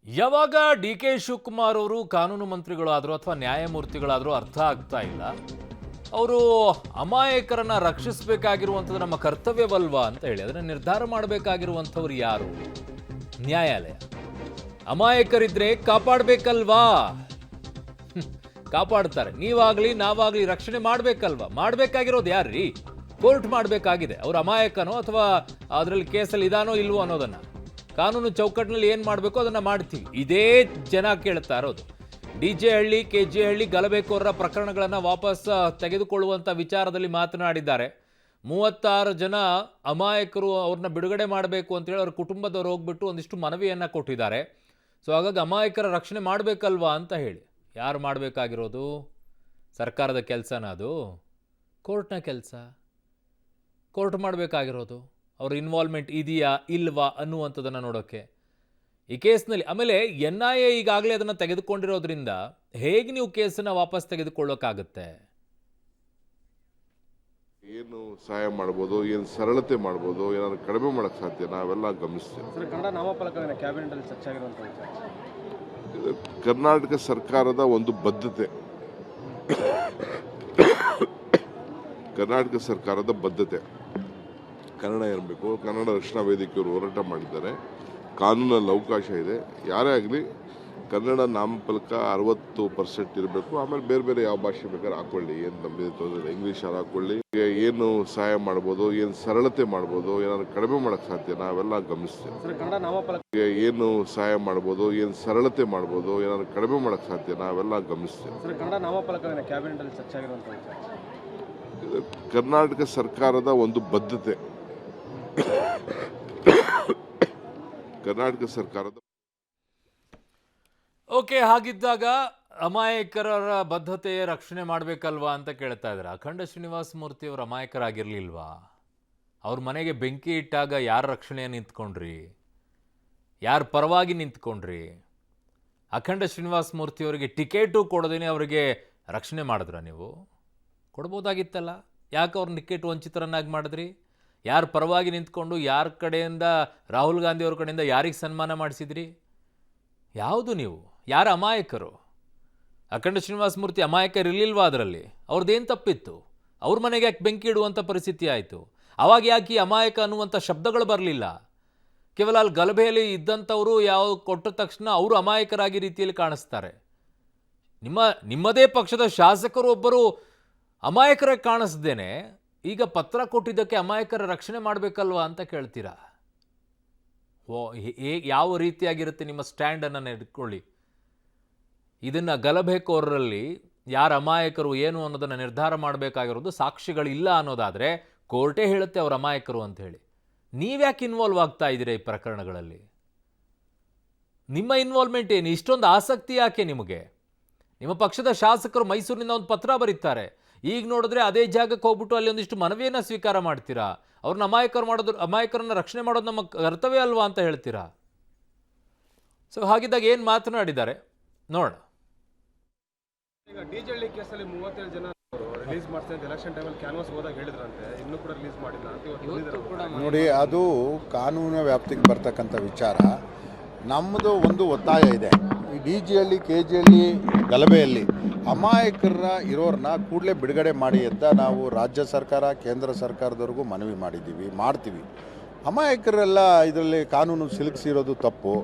ಯಾವಾಗ D K Shivakumar ಅವರು ಕಾನೂನು ಮಂತ್ರಿಗಳಾದರೂ ಅಥವಾ ನ್ಯಾಯಮೂರ್ತಿಗಳಾದರೂ ಅರ್ಥ ಆಗ್ತಾ ಇಲ್ಲ. ಅವರು ಅಮಾಯಕರನ್ನ ರಕ್ಷಿಸಬೇಕಾಗಿರುವಂಥದ್ದು ನಮ್ಮ ಕರ್ತವ್ಯವಲ್ವಾ ಅಂತ ಹೇಳಿ ಅದನ್ನು ನಿರ್ಧಾರ ಮಾಡಬೇಕಾಗಿರುವಂಥವ್ರು ಯಾರು? ನ್ಯಾಯಾಲಯ. ಅಮಾಯಕರಿದ್ರೆ ಕಾಪಾಡಬೇಕಲ್ವಾ? ಕಾಪಾಡ್ತಾರೆ. ನೀವಾಗ್ಲಿ ನಾವಾಗ್ಲಿ ರಕ್ಷಣೆ ಮಾಡಬೇಕಲ್ವಾ? ಮಾಡಬೇಕಾಗಿರೋದು ಯಾರ್ರೀ? ಕೋರ್ಟ್ ಮಾಡಬೇಕಾಗಿದೆ. ಅವ್ರ ಅಮಾಯಕನೋ ಅಥವಾ ಅದರಲ್ಲಿ ಕೇಸಲ್ಲಿ ಇದಾನೋ ಇಲ್ವೋ ಅನ್ನೋದನ್ನ ಕಾನೂನು ಚೌಕಟ್ಟಿನಲ್ಲಿ ಏನು ಮಾಡಬೇಕು ಅದನ್ನು ಮಾಡ್ತೀವಿ. ಇದೇ ಜನ ಕೇಳ್ತಾ ಇರೋದು. DJ ಹಳ್ಳಿ, KG ಹಳ್ಳಿ ಗಲಭೆಕೋರರ ಪ್ರಕರಣಗಳನ್ನು ವಾಪಸ್ ತೆಗೆದುಕೊಳ್ಳುವಂಥ ವಿಚಾರದಲ್ಲಿ ಮಾತನಾಡಿದ್ದಾರೆ. 36 ಜನ ಅಮಾಯಕರು, ಅವ್ರನ್ನ ಬಿಡುಗಡೆ ಮಾಡಬೇಕು ಅಂತೇಳಿ ಅವ್ರ ಕುಟುಂಬದವ್ರು ಹೋಗ್ಬಿಟ್ಟು ಒಂದಿಷ್ಟು ಮನವಿಯನ್ನು ಕೊಟ್ಟಿದ್ದಾರೆ. ಸೊ ಹಾಗಾಗಿ ಅಮಾಯಕರ ರಕ್ಷಣೆ ಮಾಡಬೇಕಲ್ವಾ ಅಂತ ಹೇಳಿ. ಯಾರು ಮಾಡಬೇಕಾಗಿರೋದು? ಸರ್ಕಾರದ ಕೆಲಸನ ಅದು? ಕೋರ್ಟ್ನ ಕೆಲಸ. ಕೋರ್ಟ್ ಮಾಡಬೇಕಾಗಿರೋದು. ಅವ್ರ ಇನ್ವಾಲ್ವ್ಮೆಂಟ್ ಇದೆಯಾ ಇಲ್ವಾ ಅನ್ನುವಂಥದ್ದನ್ನು ನೋಡೋಕ್ಕೆ ಈ ಕೇಸ್ನಲ್ಲಿ. ಆಮೇಲೆ NIA ಈಗಾಗಲೇ ಅದನ್ನು ತೆಗೆದುಕೊಂಡಿರೋದ್ರಿಂದ ಹೇಗೆ ನೀವು ಕೇಸನ್ನು ವಾಪಸ್ ತೆಗೆದುಕೊಳ್ಳೋಕ್ಕಾಗುತ್ತೆ? ಏನು ಸಹಾಯ ಮಾಡ್ಬೋದು, ಏನು ಸರಳತೆ ಮಾಡ್ಬೋದು, ಏನಾದ್ರು ಕಡಿಮೆ ಮಾಡೋಕ್ಕೆ ಸಾಧ್ಯ, ನಾವೆಲ್ಲ ಗಮನಿಸ್ತೇವೆ. ಕನ್ನಡ ನಾಮಫಲಕ ಕ್ಯಾಬಿನೆಟ್ ಚರ್ಚೆ ಆಗಿರುವಂಥ ಕರ್ನಾಟಕ ಸರ್ಕಾರದ ಒಂದು ಬದ್ಧತೆ, ಕರ್ನಾಟಕ ಸರ್ಕಾರದ ಬದ್ಧತೆ ಕನ್ನಡ ಇರಬೇಕು. ಕನ್ನಡ ರಕ್ಷಣಾ ವೇದಿಕೆಯವರು ಹೋರಾಟ ಮಾಡಿದ್ದಾರೆ. ಕಾನೂನಲ್ಲಿ ಅವಕಾಶ ಇದೆ. ಯಾರೇ ಆಗಲಿ ಕನ್ನಡ ನಾಮಫಲಕ 60% ಇರಬೇಕು. ಆಮೇಲೆ ಬೇರೆ ಬೇರೆ ಯಾವ ಭಾಷೆ ಬೇಕಾದ್ರೆ ಹಾಕೊಳ್ಳಿ, ಏನು ನಮಗೆ ತೊಂದರೆ, ಇಂಗ್ಲೀಷಲ್ಲಿ ಹಾಕೊಳ್ಳಿ. ಏನು ಸಹಾಯ ಮಾಡ್ಬೋದು, ಏನು ಸರಳತೆ ಮಾಡ್ಬೋದು, ಏನಾದ್ರು ಕಡಿಮೆ ಮಾಡೋಕ್ಕೆ ಸಾಧ್ಯ, ನಾವೆಲ್ಲ ಗಮನಿಸ್ತೇವೆ. ಕನ್ನಡ ನಾಮಫಲಕ ಏನು ಸಹಾಯ ಮಾಡ್ಬೋದು, ಏನು ಸರಳತೆ ಮಾಡ್ಬೋದು, ಏನಾದ್ರು ಕಡಿಮೆ ಮಾಡೋಕ್ಕೆ ಸಾಧ್ಯ, ನಾವೆಲ್ಲ ಗಮನಿಸ್ತೇವೆ. ಕನ್ನಡ ನಾಮಫಲಕ ಕ್ಯಾಬಿನೆಟ್ ಚರ್ಚೆ ಆಗಿರುವಂಥ ಕರ್ನಾಟಕ ಸರ್ಕಾರದ ಒಂದು ಬದ್ಧತೆ, ಕರ್ನಾಟಕ ಸರ್ಕಾರದ. ಓಕೆ, ಹಾಗಿದ್ದಾಗ ಅಮಾಯಕರ ಬದ್ಧತೆ ರಕ್ಷಣೆ ಮಾಡಬೇಕಲ್ವಾ ಅಂತ ಕೇಳ್ತಾ ಇದ್ದಾರೆ. ಅಖಂಡ ಶ್ರೀನಿವಾಸ ಮೂರ್ತಿ ಅವರು ಅಮಾಯಕರಾಗಿರ್ಲಿಲ್ವಾ? ಅವ್ರ ಮನೆಗೆ ಬೆಂಕಿ ಇಟ್ಟಾಗ ಯಾರ ರಕ್ಷಣೆಯ ನಿಂತ್ಕೊಂಡ್ರಿ? ಯಾರ ಪರವಾಗಿ ನಿಂತ್ಕೊಂಡ್ರಿ? ಅಖಂಡ ಶ್ರೀನಿವಾಸ ಮೂರ್ತಿ ಅವರಿಗೆ ಟಿಕೆಟು ಕೊಡದೇನೆ ಅವರಿಗೆ ರಕ್ಷಣೆ ಮಾಡಿದ್ರ? ನೀವು ಕೊಡ್ಬೋದಾಗಿತ್ತಲ್ಲ. ಯಾಕೆ ಅವ್ರ ಟಿಕೆಟ್ ವಂಚಿತರನ್ನಾಗಿ ಮಾಡಿದ್ರಿ? ಯಾರ ಪರವಾಗಿ ನಿಂತ್ಕೊಂಡು ಯಾರ ಕಡೆಯಿಂದ, ರಾಹುಲ್ ಗಾಂಧಿ ಅವ್ರ ಕಡೆಯಿಂದ ಯಾರಿಗೆ ಸನ್ಮಾನ ಮಾಡಿಸಿದ್ರಿ? ಯಾವುದು ನೀವು? ಯಾರ ಅಮಾಯಕರು? ಅಖಂಡ ಶ್ರೀನಿವಾಸ ಮೂರ್ತಿ ಅಮಾಯಕರಿರ್ಲಿಲ್ವಾ? ಅದರಲ್ಲಿ ಅವ್ರದ್ದೇನು ತಪ್ಪಿತ್ತು? ಅವ್ರ ಮನೆಗೆ ಯಾಕೆ ಬೆಂಕಿ ಇಡುವಂಥ ಪರಿಸ್ಥಿತಿ ಆಯಿತು? ಅವಾಗ ಯಾಕೆ ಈ ಅಮಾಯಕ ಅನ್ನುವಂಥ ಶಬ್ದಗಳು ಬರಲಿಲ್ಲ? ಕೇವಲ ಅಲ್ಲಿ ಗಲಭೆಯಲ್ಲಿ ಇದ್ದಂಥವರು ಯಾವ ಕೊಟ್ಟ ತಕ್ಷಣ ಅವರು ಅಮಾಯಕರಾಗಿ ರೀತಿಯಲ್ಲಿ ಕಾಣಿಸ್ತಾರೆ. ನಿಮ್ಮದೇ ಪಕ್ಷದ ಶಾಸಕರು ಒಬ್ಬರು ಅಮಾಯಕರಾಗಿ ಕಾಣಿಸ್ದೇನೆ ಈಗ ಪತ್ರ ಕೊಟ್ಟಿದ್ದಕ್ಕೆ ಅಮಾಯಕರ ರಕ್ಷಣೆ ಮಾಡಬೇಕಲ್ವಾ ಅಂತ ಕೇಳ್ತೀರಾ? ಯಾವ ರೀತಿಯಾಗಿರುತ್ತೆ ನಿಮ್ಮ ಸ್ಟ್ಯಾಂಡನ್ನು ಇಟ್ಕೊಳ್ಳಿ. ಇದನ್ನು ಗಲಭೆಕೋರರಲ್ಲಿ ಯಾರ ಅಮಾಯಕರು ಏನು ಅನ್ನೋದನ್ನು ನಿರ್ಧಾರ ಮಾಡಬೇಕಾಗಿರೋದು ಸಾಕ್ಷಿಗಳಿಲ್ಲ ಅನ್ನೋದಾದರೆ ಕೋರ್ಟೇ ಹೇಳುತ್ತೆ ಅವ್ರ ಅಮಾಯಕರು ಅಂತ ಹೇಳಿ. ನೀವ್ಯಾಕೆ ಇನ್ವಾಲ್ವ್ ಆಗ್ತಾ ಇದ್ದೀರಾ ಈ ಪ್ರಕರಣಗಳಲ್ಲಿ? ನಿಮ್ಮ ಇನ್ವಾಲ್ವ್ಮೆಂಟ್ ಏನು? ಇಷ್ಟೊಂದು ಆಸಕ್ತಿ ಯಾಕೆ ನಿಮಗೆ? ನಿಮ್ಮ ಪಕ್ಷದ ಶಾಸಕರು ಮೈಸೂರಿನಿಂದ ಒಂದು ಪತ್ರ ಬರೀತಾರೆ. ಈಗ ನೋಡಿದ್ರೆ ಅದೇ ಜಾಗಕ್ಕೆ ಹೋಗ್ಬಿಟ್ಟು ಅಲ್ಲಿ ಒಂದಿಷ್ಟು ಮನವಿಯನ್ನು ಸ್ವೀಕಾರ ಮಾಡ್ತೀರಾ. ಅವ್ರನ್ನ ಅಮಾಯಕರನ್ನ ರಕ್ಷಣೆ ಮಾಡೋದು ನಮ್ಮ ಕರ್ತವ್ಯ ಅಲ್ವಾ ಅಂತ ಹೇಳ್ತೀರಾ? ಸೊ ಹಾಗಿದ್ದಾಗ ಏನು ಮಾತನಾಡಿದ್ದಾರೆ ನೋಡೋಣ. ಈಗ DJ ಹಳ್ಳಿ ಕೇಸಲ್ಲಿ 37 ಜನ ರಿಲೀಸ್ ಮಾಡ್ತಾರೆ ಅಂತ ಎಲೆಕ್ಷನ್ ಟೈಮಲ್ಲಿ ಕ್ಯಾನ್ವಾಸ್ ಹೋದಾಗ ಹೇಳಿದ್ರಂತೆ. ಇನ್ನೂ ಕೂಡ ರಿಲೀಸ್ ಮಾಡಿಲ್ಲ. ನೋಡಿ, ಅದು ಕಾನೂನಿನ ವ್ಯಾಪ್ತಿಗೆ ಬರ್ತಕ್ಕಂಥ ವಿಚಾರ. ನಮ್ಮದು ಒಂದು ಒತ್ತಾಯ ಇದೆ. ಈ DJ ಹಳ್ಳಿ, KG ಹಳ್ಳಿ ಗಲಭೆಯಲ್ಲಿ ಅಮಾಯಕರ ಇರೋರನ್ನ ಕೂಡಲೇ ಬಿಡುಗಡೆ ಮಾಡಿ ಅಂತ ನಾವು ರಾಜ್ಯ ಸರ್ಕಾರ, ಕೇಂದ್ರ ಸರ್ಕಾರದವರೆಗೂ ಮನವಿ ಮಾಡ್ತೀವಿ. ಅಮಾಯಕರೆಲ್ಲ ಇದರಲ್ಲಿ ಕಾನೂನು ಸಿಲುಕಿಸಿರೋದು ತಪ್ಪು.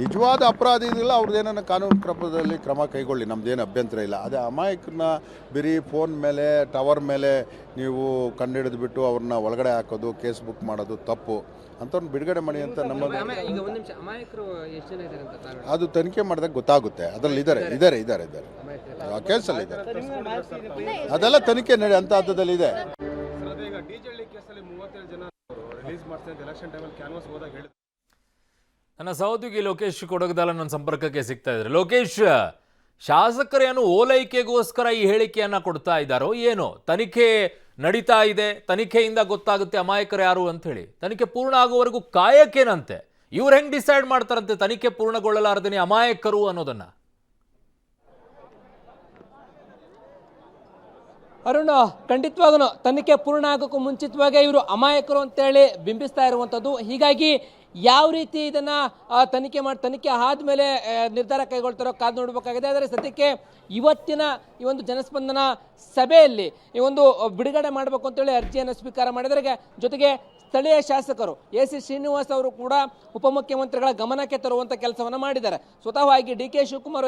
ನಿಜವಾದ ಅಪರಾಧ ಇದೆಲ್ಲ ಅವ್ರದ್ದೇನ ಕಾನೂನು ಕ್ರಮದಲ್ಲಿ ಕ್ರಮ ಕೈಗೊಳ್ಳಿ, ನಮ್ಮದೇನು ಅಭ್ಯಂತರ ಇಲ್ಲ. ಅದೇ ಅಮಾಯಕರನ್ನ ಬರೀ ಫೋನ್ ಮೇಲೆ, ಟವರ್ ಮೇಲೆ ನೀವು ಕಂಡುಹಿಡಿದು ಬಿಟ್ಟು ಅವ್ರನ್ನ ಒಳಗಡೆ ಹಾಕೋದು, ಕೇಸ್ ಬುಕ್ ಮಾಡೋದು ತಪ್ಪು. ಅಂಥವ್ರನ್ನ ಬಿಡುಗಡೆ ಮಾಡಿ ಅಂತ ನಮ್ಮ ಅದು ತನಿಖೆ ಮಾಡಿದಾಗ ಗೊತ್ತಾಗುತ್ತೆ. ಅದರಲ್ಲಿ ಇದ್ದಾರೆ ಆ ಕೇಸಲ್ಲಿ ಇದ್ದಾರೆ. ಅದೆಲ್ಲ ತನಿಖೆ ನಡೆ ಅಂತ ಹಂತದಲ್ಲಿ ಇದೆ. ಈಗ DJ ಹಳ್ಳಿ ಕೇಸಲ್ಲಿ 37 ಜನ ರಿಲೀಸ್ ಮಾಡ್ತಾರೆ ಅಂತ ಎಲೆಕ್ಷನ್ ಟೈಮಲ್ಲಿ ಕ್ಯಾನ್ವಾಸ್ ಹೋದಾಗ ಹೇಳಿದ್ರು. ನನ್ನ ಸಹೋದ್ಯೋಗಿ ಲೋಕೇಶ್ ಕೊಡಗದಾಲ ನನ್ನ ಸಂಪರ್ಕಕ್ಕೆ ಸಿಗ್ತಾ ಇದ್ದಾರೆ. ಲೋಕೇಶ್, ಶಾಸಕರೇನು ಓಲೈಕೆಗೋಸ್ಕರ ಈ ಹೇಳಿಕೆಯನ್ನು ಕೊಡ್ತಾ ಇದ್ದಾರೋ ಏನೋ? ತನಿಖೆ ನಡೀತಾ ಇದೆ, ತನಿಖೆಯಿಂದ ಗೊತ್ತಾಗುತ್ತೆ ಅಮಾಯಕರು ಯಾರು ಅಂತ ಹೇಳಿ. ತನಿಖೆ ಪೂರ್ಣ ಆಗುವವರೆಗೂ ಕಾಯಕ್ಕೇನಂತೆ? ಇವ್ರು ಹೆಂಗೆ ಡಿಸೈಡ್ ಮಾಡ್ತಾರಂತೆ ತನಿಖೆ ಪೂರ್ಣಗೊಳ್ಳಲಾರ್ದೇನೆ ಅಮಾಯಕರು ಅನ್ನೋದನ್ನ? ಅರುಣ್, ಖಂಡಿತವಾಗೂ ತನಿಖೆ ಪೂರ್ಣ ಆಗೋಕ್ಕೂ ಮುಂಚಿತವಾಗಿ ಇವರು ಅಮಾಯಕರು ಅಂತೇಳಿ ಬಿಂಬಿಸ್ತಾ ಇರುವಂಥದ್ದು. ಹೀಗಾಗಿ ಯಾವ ರೀತಿ ಇದನ್ನು ತನಿಖೆ ಆದಮೇಲೆ ನಿರ್ಧಾರ ಕೈಗೊಳ್ತಾರೋ ಕಾದು ನೋಡಬೇಕಾಗಿದೆ. ಆದರೆ ಸದ್ಯಕ್ಕೆ ಇವತ್ತಿನ ಈ ಒಂದು ಜನಸ್ಪಂದನ ಸಭೆಯಲ್ಲಿ ಈ ಒಂದು ಬಿಡುಗಡೆ ಮಾಡಬೇಕು ಅಂತೇಳಿ ಅರ್ಜಿಯನ್ನು ಸ್ವೀಕಾರ ಮಾಡಿದರೆ, ಜೊತೆಗೆ ಸ್ಥಳೀಯ ಶಾಸಕರು ಎ ಸಿ ಶ್ರೀನಿವಾಸ್ ಅವರು ಕೂಡ ಉಪಮುಖ್ಯಮಂತ್ರಿಗಳ ಗಮನಕ್ಕೆ ತರುವಂಥ ಕೆಲಸವನ್ನು ಮಾಡಿದ್ದಾರೆ. ಸ್ವತಃವಾಗಿ ಡಿ ಕೆ ಶಿವಕುಮಾರ್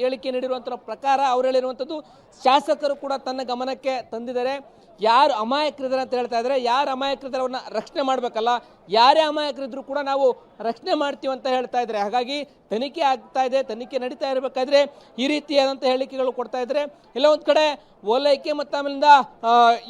ಹೇಳಿಕೆ ನೀಡಿರುವಂಥ ಪ್ರಕಾರ ಅವ್ರು ಹೇಳಿರುವಂಥದ್ದು ಶಾಸಕರು ಕೂಡ ತನ್ನ ಗಮನಕ್ಕೆ ತಂದಿದ್ದಾರೆ. ಯಾರು ಅಮಾಯಕರಿದ್ದಾರೆ ಅಂತ ಹೇಳ್ತಾ ಇದ್ದಾರೆ, ಯಾರು ಅಮಾಯಕರಿದ್ದಾರೆ ಅವ್ರನ್ನ ರಕ್ಷಣೆ ಮಾಡಬೇಕಲ್ಲ, ಯಾರೇ ಅಮಾಯಕರಿದ್ರು ಕೂಡ ನಾವು ರಕ್ಷಣೆ ಮಾಡ್ತೀವಿ ಅಂತ ಹೇಳ್ತಾ ಇದ್ದಾರೆ. ಹಾಗಾಗಿ ತನಿಖೆ ಆಗ್ತಾ ಇದೆ, ತನಿಖೆ ನಡೀತಾ ಇರಬೇಕಾದ್ರೆ ಈ ರೀತಿಯಾದಂಥ ಹೇಳಿಕೆಗಳು ಕೊಡ್ತಾ ಇದ್ದಾರೆ. ಎಲ್ಲ ಒಂದು ಕಡೆ ಓಲೈಕೆ ಮತ್ತು ಆಮೇಲಿಂದ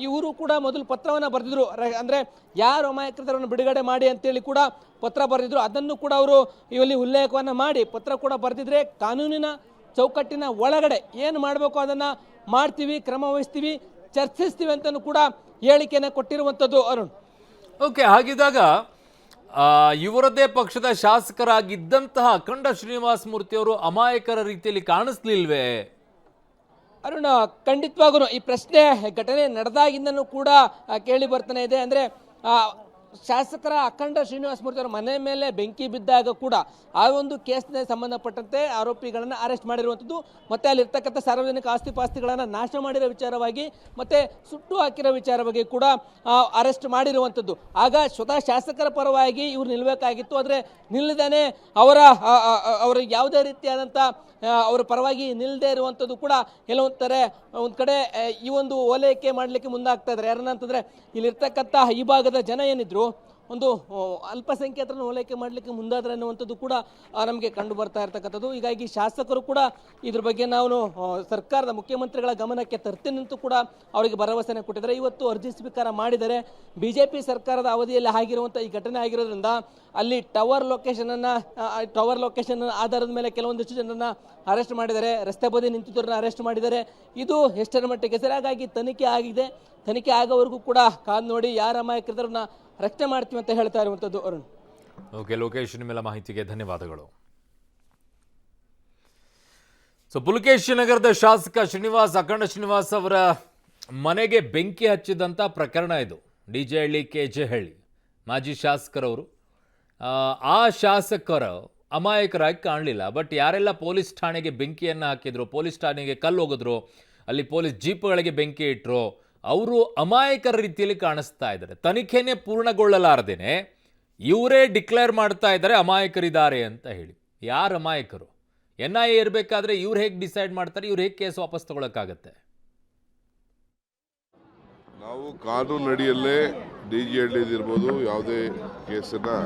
ಇವರು ಕೂಡ ಮೊದಲು ಪತ್ರವನ್ನು ಬರೆದಿದ್ರು, ಅಂದರೆ ಯಾರು ಅಮಾಯಕರನ್ನು ಬಿಡುಗಡೆ ಮಾಡಿ ಅಂತೇಳಿ ಕೂಡ ಪತ್ರ ಬರೆದಿದ್ರು. ಅದನ್ನು ಕೂಡ ಅವರು ಇಲ್ಲಿ ಉಲ್ಲೇಖವನ್ನು ಮಾಡಿ ಪತ್ರ ಕೂಡ ಬರೆದಿದ್ರೆ ಕಾನೂನಿನ ಚೌಕಟ್ಟಿನ ಒಳಗಡೆ ಏನು ಮಾಡಬೇಕು ಅದನ್ನು ಮಾಡ್ತೀವಿ, ಕ್ರಮ ವಹಿಸ್ತೀವಿ, ಚರ್ಚಿಸ್ತೀವಿ ಅಂತಲೂ ಕೂಡ ಹೇಳಿಕೆಯನ್ನು ಕೊಟ್ಟಿರುವಂಥದ್ದು. ಅರುಣ್, ಓಕೆ, ಹಾಗಿದ್ದಾಗ ಇವರದ್ದೇ ಪಕ್ಷದ ಶಾಸಕರಾಗಿದ್ದಂತಹ ಅಖಂಡ ಶ್ರೀನಿವಾಸ ಮೂರ್ತಿಯವರು ಅಮಾಯಕರ ರೀತಿಯಲ್ಲಿ ಕಾಣಿಸ್ಲಿಲ್ವೇ? ಅರುಣ್, ಖಂಡಿತವಾಗೂ ಈ ಪ್ರಶ್ನೆ ಘಟನೆ ನಡೆದಾಗಿಂದನೂ ಕೂಡ ಕೇಳಿ ಬರ್ತಾನೆ ಇದೆ. ಅಂದರೆ ಶಾಸಕರ ಅಖಂಡ ಶ್ರೀನಿವಾಸ ಮೂರ್ತಿ ಅವರ ಮನೆ ಮೇಲೆ ಬೆಂಕಿ ಬಿದ್ದಾಗ ಕೂಡ ಆ ಒಂದು ಕೇಸ್ಗೆ ಸಂಬಂಧಪಟ್ಟಂತೆ ಆರೋಪಿಗಳನ್ನು ಅರೆಸ್ಟ್ ಮಾಡಿರುವಂಥದ್ದು, ಮತ್ತು ಅಲ್ಲಿರ್ತಕ್ಕಂಥ ಸಾರ್ವಜನಿಕ ಆಸ್ತಿ ಪಾಸ್ತಿಗಳನ್ನು ನಾಶ ಮಾಡಿರೋ ವಿಚಾರವಾಗಿ ಮತ್ತು ಸುಟ್ಟು ಹಾಕಿರೋ ವಿಚಾರವಾಗಿ ಕೂಡ ಅರೆಸ್ಟ್ ಮಾಡಿರುವಂಥದ್ದು. ಆಗ ಸ್ವತಃ ಶಾಸಕರ ಪರವಾಗಿ ಇವ್ರು ನಿಲ್ಲಬೇಕಾಗಿತ್ತು, ಆದರೆ ನಿಲ್ಲದೇನೆ ಅವರ ಯಾವುದೇ ರೀತಿಯಾದಂಥ ಅವರ ಪರವಾಗಿ ನಿಲ್ಲದೇ ಇರುವಂಥದ್ದು ಕೂಡ ಒಂದು ಕಡೆ ಈ ಒಂದು ಓಲೈಕೆ ಮಾಡಲಿಕ್ಕೆ ಮುಂದಾಗ್ತಾ ಇದ್ದಾರೆ. ಯಾರನ್ನಂತಂದರೆ ಇಲ್ಲಿರ್ತಕ್ಕಂಥ ಈ ಭಾಗದ ಜನ ಏನಿದ್ರು ಒಂದು ಅಲ್ಪಸಂಖ್ಯಾತರನ್ನು ಓಲೈಕೆ ಮಾಡಲಿಕ್ಕೆ ಮುಂದಾದ್ರೆ ಅನ್ನುವಂಥದ್ದು ಕೂಡ ನಮಗೆ ಕಂಡು ಬರ್ತಾ ಇರ್ತಕ್ಕಂಥದ್ದು. ಹೀಗಾಗಿ ಶಾಸಕರು ಕೂಡ ಇದ್ರ ಬಗ್ಗೆ ನಾವು ಸರ್ಕಾರದ ಮುಖ್ಯಮಂತ್ರಿಗಳ ಗಮನಕ್ಕೆ ತರ್ತೀನಿ ಅಂತೂ ಕೂಡ ಅವರಿಗೆ ಭರವಸೆನೆ ಕೊಟ್ಟಿದ್ದಾರೆ. ಇವತ್ತು ಅರ್ಜಿ ಸ್ವೀಕಾರ ಮಾಡಿದ್ದಾರೆ. BJP ಸರ್ಕಾರದ ಅವಧಿಯಲ್ಲಿ ಆಗಿರುವಂಥ ಈ ಘಟನೆ ಆಗಿರೋದ್ರಿಂದ ಅಲ್ಲಿ ಟವರ್ ಲೊಕೇಶನ್ ಆಧಾರದ ಮೇಲೆ ಕೆಲವೊಂದಿಷ್ಟು ಜನರನ್ನ ಅರೆಸ್ಟ್ ಮಾಡಿದ್ದಾರೆ, ರಸ್ತೆ ಬದಿ ನಿಂತಿದ್ದವ್ರನ್ನ ಅರೆಸ್ಟ್ ಮಾಡಿದ್ದಾರೆ. ಇದು ಎಷ್ಟರ ಮಟ್ಟಿಗೆ ಸರಿ, ಹಾಗಾಗಿ ತನಿಖೆ ಆಗಿದೆ. ತನಿಖೆ ಆಗೋವರೆಗೂ ಕೂಡ ಕಾದು ನೋಡಿ ಯಾರ ಅಮಾಯಕರನ್ನ ರಕ್ಷಣೆ ಮಾಡ್ತೀವಿ ಅಂತ ಹೇಳ್ತಾ ಇರುವಂಥದ್ದು. ಅರುಣ್, ಓಕೆ, ಲೋಕೇಶ್ ನಿಮ್ಮೆಲ್ಲ ಮಾಹಿತಿಗೆ ಧನ್ಯವಾದಗಳು. ಸೊ ಪುಲಕೇಶಿ ನಗರದ ಶಾಸಕ ಅಖಂಡ ಶ್ರೀನಿವಾಸ್ ಅವರ ಮನೆಗೆ ಬೆಂಕಿ ಹಚ್ಚಿದಂಥ ಪ್ರಕರಣ ಇದು. DJ ಹಳ್ಳಿ KJ ಹಳ್ಳಿ ಮಾಜಿ ಶಾಸಕರವರು. ಆ ಶಾಸಕರು ಅಮಾಯಕರಾಗಿ ಕಾಣಲಿಲ್ಲ. ಬಟ್ ಯಾರೆಲ್ಲ ಪೊಲೀಸ್ ಠಾಣೆಗೆ ಬೆಂಕಿಯನ್ನು ಹಾಕಿದ್ರು, ಪೊಲೀಸ್ ಠಾಣೆಗೆ ಕಲ್ಲು ಹೋಗಿದ್ರು, ಅಲ್ಲಿ ಪೊಲೀಸ್ ಜೀಪ್ಗಳಿಗೆ ಬೆಂಕಿ ಇಟ್ಟರು, ಅವರು ಅಮಾಯಕರ ರೀತಿಯಲ್ಲಿ ಕಾಣಿಸ್ತಾ ಇದ್ದಾರೆ. ತನಿಖೆನೇ ಪೂರ್ಣಗೊಳ್ಳಲಾರದೇನೆ ಇವರೇ ಡಿಕ್ಲೇರ್ ಮಾಡ್ತಾ ಇದ್ದಾರೆ ಅಮಾಯಕರಿದ್ದಾರೆ ಅಂತ ಹೇಳಿ. ಯಾರು ಅಮಾಯಕರು? NIA ಇರಬೇಕಾದ್ರೆ ಇವ್ರು ಹೇಗೆ ಡಿಸೈಡ್ ಮಾಡ್ತಾರೆ? ಇವ್ರು ಹೇಗೆ ಕೇಸ್ ವಾಪಸ್ ತಗೊಳಕ್ಕಾಗತ್ತೆ? ನಾವು ಕಾನೂನು ಅಡಿಯಲ್ಲೇ DG ಹಳ್ಳಿದಿರ್ಬೋದು ಯಾವುದೇ ಕೇಸನ್ನು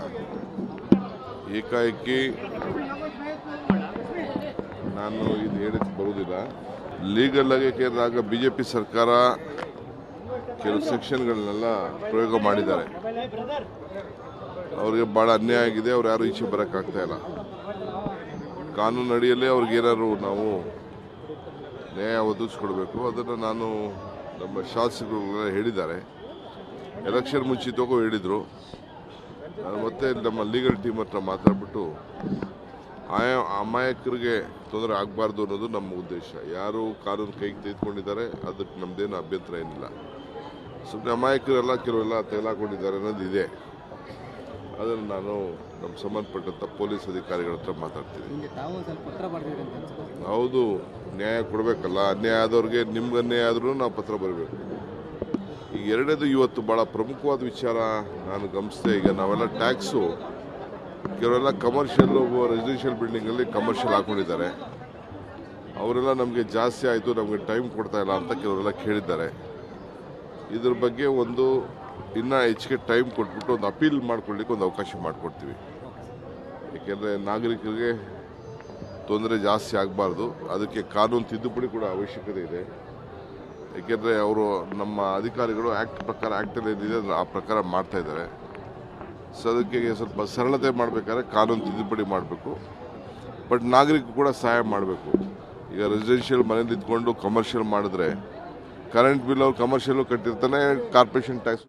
ಏಕಾಏಕಿ ನಾನು ಇದು ಹೇಳಕ್ಕೆ ಬರುವುದಿಲ್ಲ. ಲೀಗಲ್ ಆಗಿ ಆಗ BJP ಸರ್ಕಾರ ಕೆಲವು ಸೆಕ್ಷನ್ಗಳನ್ನೆಲ್ಲ ಪ್ರಯೋಗ ಮಾಡಿದ್ದಾರೆ. ಅವ್ರಿಗೆ ಭಾಳ ಅನ್ಯಾಯ ಆಗಿದೆ. ಅವ್ರು ಯಾರು ಈಚೆ ಬರೋಕ್ಕಾಗ್ತಾ ಇಲ್ಲ. ಕಾನೂನು ಅಡಿಯಲ್ಲೇ ಅವ್ರಿಗೇನಾದ್ರು ನಾವು ನ್ಯಾಯ ಒದಗಿಸ್ಕೊಡ್ಬೇಕು. ಅದನ್ನು ನಾನು ನಮ್ಮ ಶಾಸಕರುಗಳೆಲ್ಲ ಹೇಳಿದ್ದಾರೆ. ಎಲೆಕ್ಷನ್ ಮುಂಚಿತವಾಗೂ ಹೇಳಿದರು. ನಾನು ಮತ್ತೆ ನಮ್ಮ ಲೀಗಲ್ ಟೀಮ್ ಹತ್ರ ಮಾತಾಡ್ಬಿಟ್ಟು ಅಮಾಯಕರಿಗೆ ತೊಂದರೆ ಆಗಬಾರ್ದು ಅನ್ನೋದು ನಮ್ಮ ಉದ್ದೇಶ. ಯಾರು ಕಾನೂನು ಕೈಗೆ ತೆಗೆದುಕೊಂಡಿದ್ದಾರೆ ಅದಕ್ಕೆ ನಮ್ಮದೇನು ಅಭ್ಯಂತರ ಏನಿಲ್ಲ. ಸುಮ್ಮನೆ ಅಮಾಯಕರೆಲ್ಲ ಕೆಲವೆಲ್ಲ ತೆಗೆದುಕೊಂಡಿದ್ದಾರೆ ಅನ್ನೋದು ಇದೆ. ಅದನ್ನು ನಾನು ನಮ್ಮ ಸಂಬಂಧಪಟ್ಟಂಥ ಪೊಲೀಸ್ ಅಧಿಕಾರಿಗಳ ಹತ್ರ ಮಾತಾಡ್ತೀನಿ. ಹೌದು, ನ್ಯಾಯ ಕೊಡಬೇಕಲ್ಲ. ಅನ್ಯಾಯ ಆದವ್ರಿಗೆ, ನಿಮ್ಗೆ ಅನ್ಯಾಯ ಆದ್ರೂ ನಾವು ಪತ್ರ ಬರಬೇಕು. ಈಗ ಎರಡನೇದು ಇವತ್ತು ಭಾಳ ಪ್ರಮುಖವಾದ ವಿಚಾರ ನಾನು ಗಮನಿಸಿದೆ. ಈಗ ನಾವೆಲ್ಲ ಟ್ಯಾಕ್ಸು ಕೆಲವೆಲ್ಲ ಕಮರ್ಷಿಯಲ್ಲು ರೆಸಿಡೆನ್ಷಿಯಲ್ ಬಿಲ್ಡಿಂಗಲ್ಲಿ ಕಮರ್ಷಿಯಲ್ ಹಾಕೊಂಡಿದ್ದಾರೆ. ಅವರೆಲ್ಲ ನಮಗೆ ಜಾಸ್ತಿ ಆಯಿತು, ನಮಗೆ ಟೈಮ್ ಕೊಡ್ತಾ ಇಲ್ಲ ಅಂತ ಕೆಲವರೆಲ್ಲ ಕೇಳಿದ್ದಾರೆ. ಇದ್ರ ಬಗ್ಗೆ ಒಂದು ಇನ್ನೂ ಹೆಚ್ಚಿಗೆ ಟೈಮ್ ಕೊಟ್ಬಿಟ್ಟು ಒಂದು ಅಪೀಲ್ ಮಾಡ್ಕೊಳ್ಳಿಕ್ಕೆ ಒಂದು ಅವಕಾಶ ಮಾಡಿಕೊಡ್ತೀವಿ. ಏಕೆಂದರೆ ನಾಗರಿಕರಿಗೆ ತೊಂದರೆ ಜಾಸ್ತಿ ಆಗಬಾರ್ದು. ಅದಕ್ಕೆ ಕಾನೂನು ತಿದ್ದುಪಡಿ ಕೂಡ ಅವಶ್ಯಕತೆ ಇದೆ. ಏಕೆಂದರೆ ಅವರು ನಮ್ಮ ಅಧಿಕಾರಿಗಳು ಆ್ಯಕ್ಟಲ್ಲಿ ಏನಿದೆ ಆ ಪ್ರಕಾರ ಮಾಡ್ತಾ ಇದ್ದಾರೆ. ಸೊ ಅದಕ್ಕೆ ಸ್ವಲ್ಪ ಸರಳತೆ ಮಾಡಬೇಕಾದ್ರೆ ಕಾನೂನು ತಿದ್ದುಪಡಿ ಮಾಡಬೇಕು. ಬಟ್ ನಾಗರಿಕರು ಕೂಡ ಸಹಾಯ ಮಾಡಬೇಕು. ಈಗ ರೆಸಿಡೆನ್ಷಿಯಲ್ ಮನೇಲಿ ಇದ್ಕೊಂಡು ಕಮರ್ಷಿಯಲ್ ಮಾಡಿದ್ರೆ ಕರೆಂಟ್ ಬಿಲ್ ಅವ್ರು ಕಮರ್ಷಿಯಲ್ಲು ಕಟ್ಟಿರ್ತಾನೆ, ಕಾರ್ಪೊರೇಷನ್ ಟ್ಯಾಕ್ಸ್